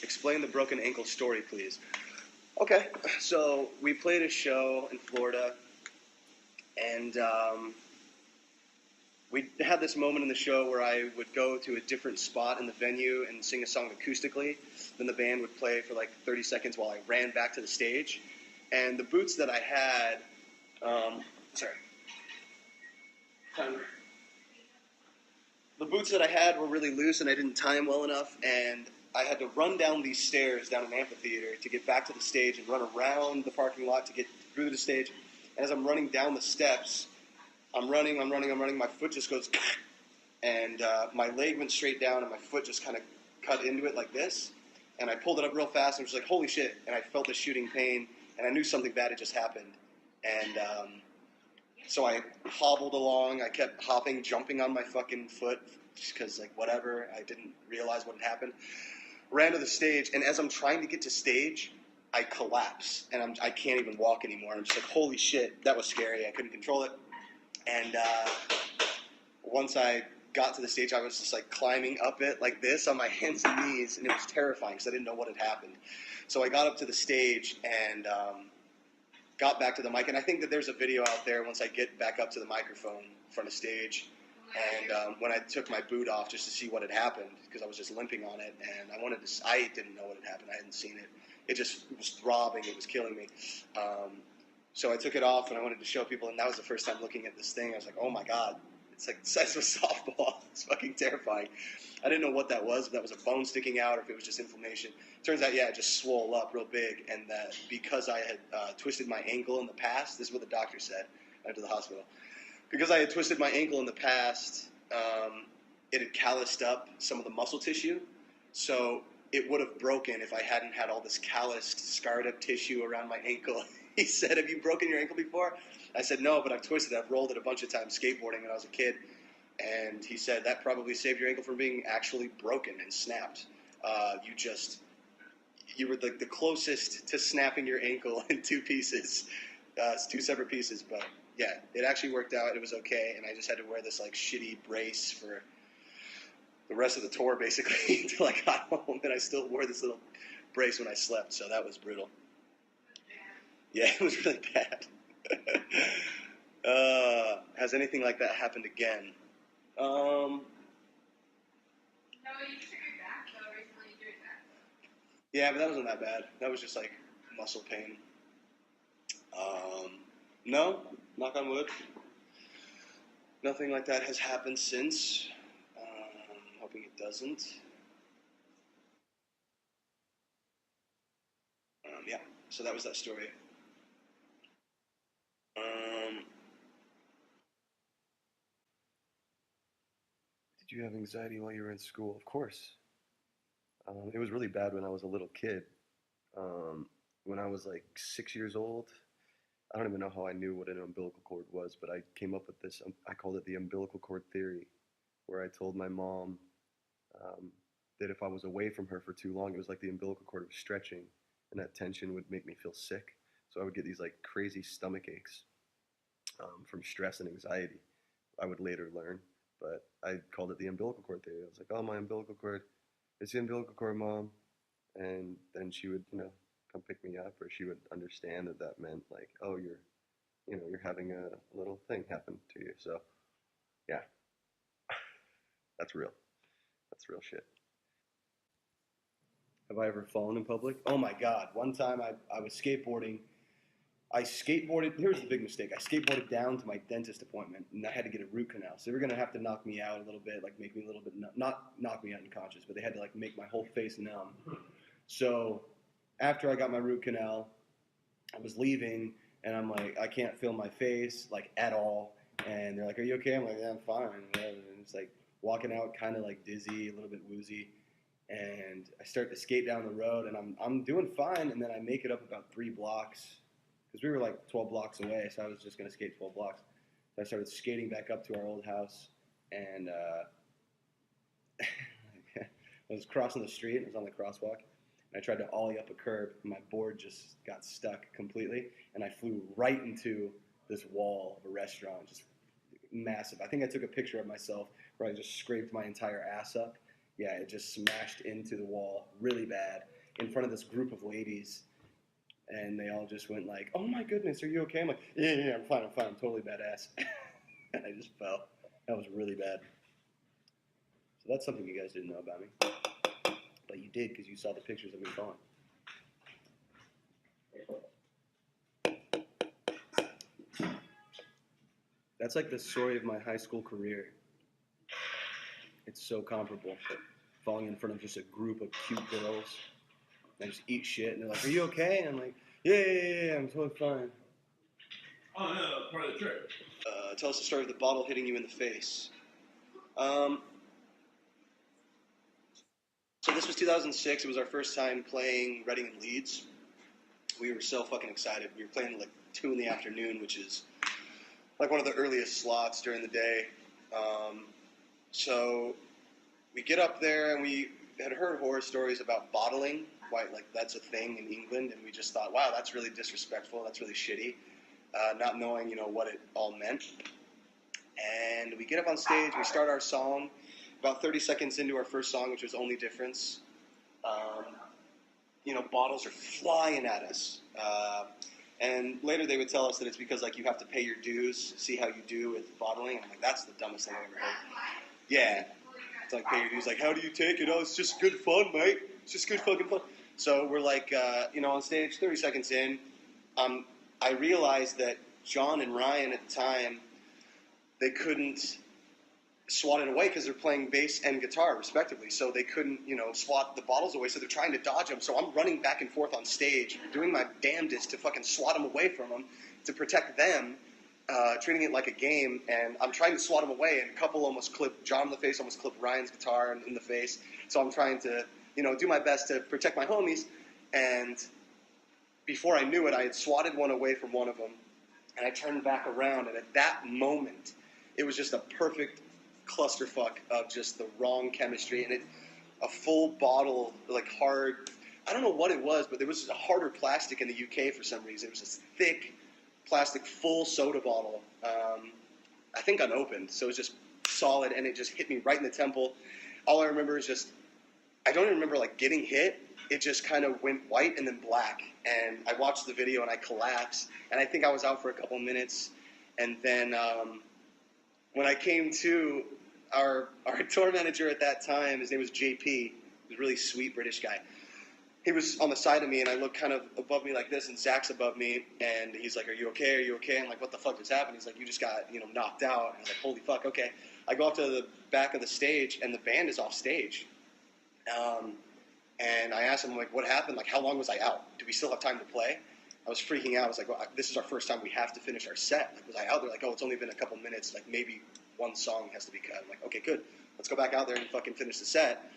Explain the broken ankle story, please. Okay, so we played a show in Florida, and we had this moment in the show where I would go to a different spot in the venue and sing a song acoustically. Then the band would play for like 30 seconds while I ran back to the stage. And the boots that I had, the boots that I had were really loose and I didn't tie them well enough. And I had to run down these stairs down an amphitheater to get back to the stage and run around the parking lot to get through the stage. And as I'm running down the steps, I'm running, my foot just goes, and my leg went straight down and my foot just kind of cut into it like this. And I pulled it up real fast and was like, holy shit. And I felt the shooting pain and I knew something bad had just happened. And so I hobbled along. I kept hopping, jumping on my fucking foot just because, like, whatever. I didn't realize what had happened. Ran to the stage, and as I'm trying to get to stage, I collapse, and I can't even walk anymore. I'm just like, holy shit, that was scary. I couldn't control it. And once I got to the stage, I was just like climbing up it like this on my hands and knees, and it was terrifying because I didn't know what had happened. So I got up to the stage and got back to the mic, and I think that there's a video out there once I get back up to the microphone in front of stage, and when I took my boot off just to see what had happened, because I was just limping on it, and I didn't know what had happened, I hadn't seen it. It was throbbing, it was killing me. So I took it off, and I wanted to show people, and that was the first time looking at this thing. I was like, oh my God, it's like the size of a softball. It's fucking terrifying. I didn't know what that was, if that was a bone sticking out or if it was just inflammation. Turns out, yeah, it just swole up real big, and that because I had twisted my ankle in the past, this is what the doctor said after the hospital, because I had twisted my ankle in the past, it had calloused up some of the muscle tissue, so it would have broken if I hadn't had all this calloused, scarred up tissue around my ankle. He said, have you broken your ankle before? I said, no, but I've twisted it. I've rolled it a bunch of times skateboarding when I was a kid. And he said, that probably saved your ankle from being actually broken and snapped. You were the closest to snapping your ankle in two pieces. It's two separate pieces, but yeah, it actually worked out. It was okay, and I just had to wear this like shitty brace for the rest of the tour, basically, until I got home. And I still wore this little brace when I slept, so that was brutal. Yeah, it was really bad. Has anything like that happened again? No, you just took your back though recently. You did that. Yeah, but that wasn't that bad. That was just like muscle pain. No, knock on wood. Nothing like that has happened since. Hoping it doesn't. Yeah, so that was that story. Did you have anxiety while you were in school? Of course. It was really bad when I was a little kid. When I was like 6 years old, I don't even know how I knew what an umbilical cord was, but I came up with this. I called it the umbilical cord theory, where I told my mom that if I was away from her for too long, it was like the umbilical cord was stretching, and that tension would make me feel sick. So I would get these like crazy stomach aches from stress and anxiety. I would later learn, but I called it the umbilical cord theory. I was like, oh, my umbilical cord, it's the umbilical cord, Mom. And then she would, come pick me up, or she would understand that meant like, oh, you're having a little thing happen to you. So, yeah, that's real. That's real shit. Have I ever fallen in public? Oh my God. One time I was skateboarding. Here's the big mistake. I skateboarded down to my dentist appointment, and I had to get a root canal. So they were going to have to knock me out a little bit, like make me a little bit, not knock me out unconscious, but they had to like make my whole face numb. So after I got my root canal, I was leaving, and I'm like, I can't feel my face, like, at all. And they're like, are you okay? I'm like, yeah, I'm fine. And it's like walking out kind of like dizzy, a little bit woozy. And I start to skate down the road, and I'm doing fine. And then I make it up about 3 blocks, because we were like 12 blocks away, so I was just going to skate 12 blocks. So I started skating back up to our old house, and I was crossing the street, and it was on the crosswalk. And I tried to ollie up a curb, and my board just got stuck completely, and I flew right into this wall of a restaurant, just massive. I think I took a picture of myself where I just scraped my entire ass up. Yeah, it just smashed into the wall really bad. in front of this group of ladies, and they all just went like, "Oh my goodness, are you okay?" I'm like, "Yeah, I'm fine, I'm totally badass." And I just fell. That was really bad. So that's something you guys didn't know about me, but you did because you saw the pictures of me falling. That's like the story of my high school career. It's so comparable. Falling in front of just a group of cute girls. They just eat shit, and they're like, "Are you okay?" And I'm like, yeah, I'm totally fine. Oh, no, part of the trip. Tell us the story of the bottle hitting you in the face. So this was 2006. It was our first time playing Reading and Leeds. We were so fucking excited. We were playing at like 2 in the afternoon, which is like one of the earliest slots during the day. So we get up there, and we had heard horror stories about bottling, why like that's a thing in England, and we just thought, wow, that's really disrespectful. That's really shitty. Not knowing, what it all meant. And we get up on stage, we start our song. About 30 seconds into our first song, which was Only Difference, bottles are flying at us. And later they would tell us that it's because, like, you have to pay your dues, see how you do with bottling. And I'm like, that's the dumbest thing I've ever heard. Yeah. It's like, pay your dues. Like, how do you take it? Oh, it's just good fun, mate. It's just good fucking fun. So we're like, on stage, 30 seconds in, I realized that John and Ryan at the time, they couldn't swat it away because they're playing bass and guitar respectively, so they couldn't swat the bottles away, so they're trying to dodge them. So I'm running back and forth on stage doing my damnedest to fucking swat them away from them, to protect them, treating it like a game. And I'm trying to swat them away, and a couple almost clipped John in the face, almost clipped Ryan's guitar in the face. So I'm trying to do my best to protect my homies. And before I knew it, I had swatted one away from one of them, and I turned back around, and at that moment it was just a perfect clusterfuck of just the wrong chemistry. And a full bottle, like hard, I don't know what it was, but there was a harder plastic in the UK for some reason. It was this thick plastic full soda bottle, I think unopened, so it was just solid, and it just hit me right in the temple. All I remember is just, I don't even remember like getting hit. It just kind of went white and then black, and I watched the video and I collapsed, and I think I was out for a couple minutes. And then when I came to, our tour manager at that time, his name was JP, he was a really sweet British guy. He was on the side of me, and I looked kind of above me like this, and Zach's above me, and he's like, "Are you okay? Are you okay?" I'm like, "What the fuck just happened?" He's like, "You just got, knocked out." And I was like, "Holy fuck, okay." I go up to the back of the stage, and the band is off stage. And I asked him, like, "What happened? Like, how long was I out? Do we still have time to play?" I was freaking out. I was like, well, this is our first time. We have to finish our set. Like, was I out there? Like, oh, it's only been a couple minutes. Like, maybe one song has to be cut. I'm like, okay, good. Let's go back out there and fucking finish the set.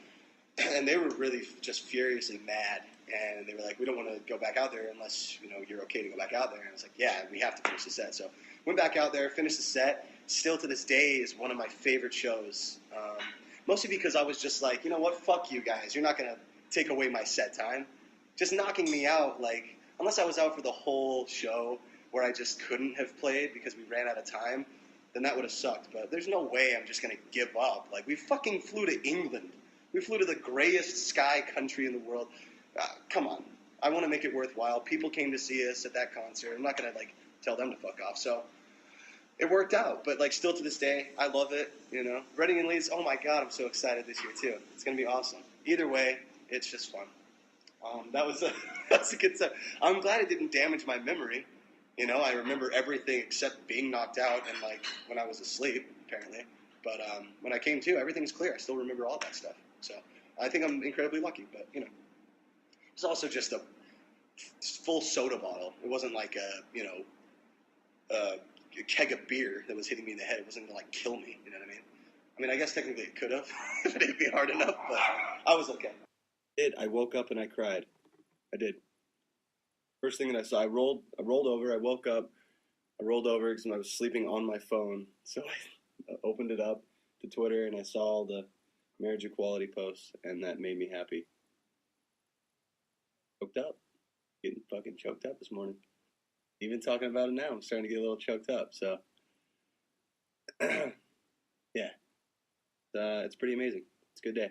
And they were really just furiously mad. And they were like, we don't want to go back out there unless, you're okay to go back out there. And I was like, yeah, we have to finish the set. So went back out there, finished the set. Still to this day is one of my favorite shows. Mostly because I was just like, you know what? Fuck you guys. You're not going to take away my set time. Just knocking me out, like, unless I was out for the whole show where I just couldn't have played because we ran out of time, then that would have sucked. But there's no way I'm just going to give up. Like, we fucking flew to England. We flew to the grayest sky country in the world. Come on. I want to make it worthwhile. People came to see us at that concert. I'm not going to, like, tell them to fuck off. So it worked out. But, like, still to this day, I love it, Reading and Leeds, oh, my God, I'm so excited this year, too. It's going to be awesome. Either way, it's just fun. That was a good time. I'm glad it didn't damage my memory. I remember everything except being knocked out and, like, when I was asleep, apparently. But when I came to, everything's clear. I still remember all that stuff. So I think I'm incredibly lucky. But, it's also just a full soda bottle. It wasn't like a keg of beer that was hitting me in the head. It wasn't going to, like, kill me. You know what I mean? I mean, I guess technically it could have if it hit me hard enough, but I was okay. I woke up and I cried. I did. First thing that I saw, I rolled over. I woke up. I rolled over because I was sleeping on my phone. So I opened it up to Twitter and I saw all the marriage equality posts, and that made me happy. Choked up. Getting fucking choked up this morning. Even talking about it now, I'm starting to get a little choked up. So, yeah. It's pretty amazing. It's a good day.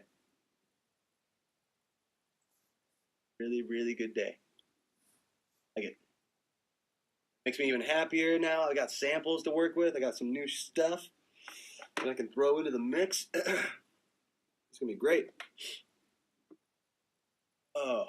Really, really good day. Like it. Makes me even happier now. I got samples to work with. I got some new stuff that I can throw into the mix. It's gonna be great. Oh.